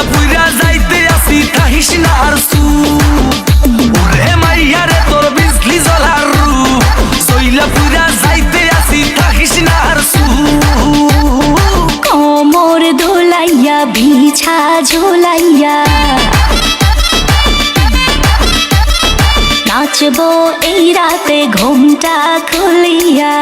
পুইরা যাইতে আসি থাকিস না আর সু ওরে মাইয়া রে তোর বিজলি জ্বলার রূপ সইলা পুইরা যাইতে আসি থাকিস না আর সু কোমর দোলাইয়া বিছা ঝোলাইয়া নাচবো এই রাতে ঘুমটা খুলিয়া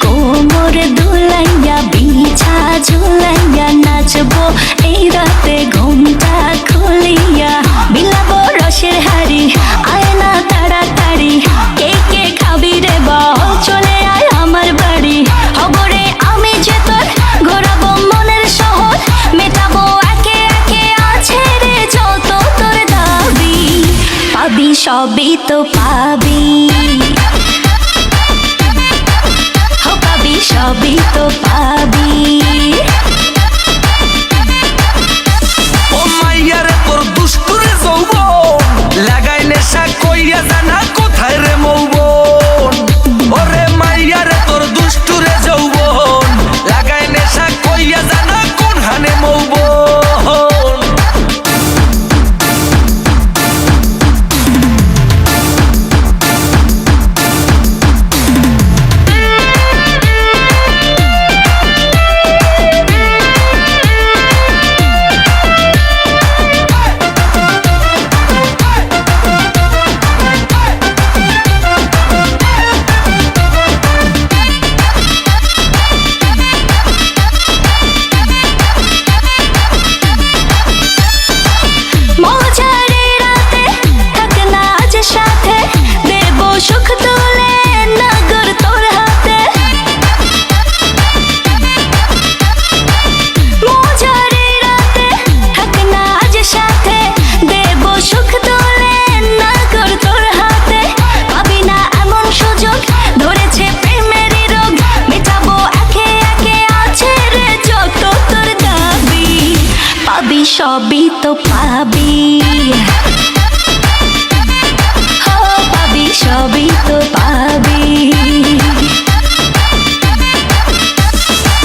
কোমর দোলাইয়া বিছা ঝোলাইয়া নাচবো এই রাতে ঘুমটা খুলিয়া বিলাবো রসের হাড়ি আয় না তাড়াতাড়ি কে কে খাবি রে বল চলে আয় আমার বাড়ি হবরে আমি যে তোর ঘোরাবো মনের শহর মেটাবো একে একে আছে রে যত তোর দাবি পাবি সবই তো পাবি সবই তো পাবি ও মাইয়া রে তোর দুষ্টুরে যৌবন লাগাই নেশা কইয়া জানা কোথায় রে মৌবন ওরে মাইয়া রে তোর দুষ্টুরে যৌবন লাগাই নেশা কইয়া জানা কোন হানে মৌবন সুখ তুলে নগর তোর হাতে মজারে রাতে থাক না আজ সাথে দেব সুখ তুলে নগর তোর হাতে পাবি না এমন সুযোগ ধরেছে প্রেমের রোগ মেটাবো একে একে আছে রে যত তোর দাবি পাবি সবই তো পাবি সবই তো পাবি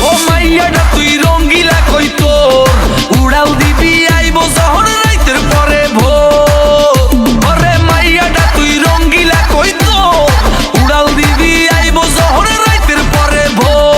ও মাইয়াটা তুই রঙ্গিলা কই তোর উড়াল দিবি আইবো যখন রাইতের পরে ভোর ওরে মাইয়াটা তুই রঙ্গিলা কই তোর উড়াল দিবি আইবো যখন রাইতের পরে ভোর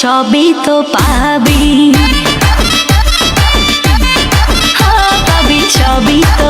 সবই তো পাবি পাবি সবই তো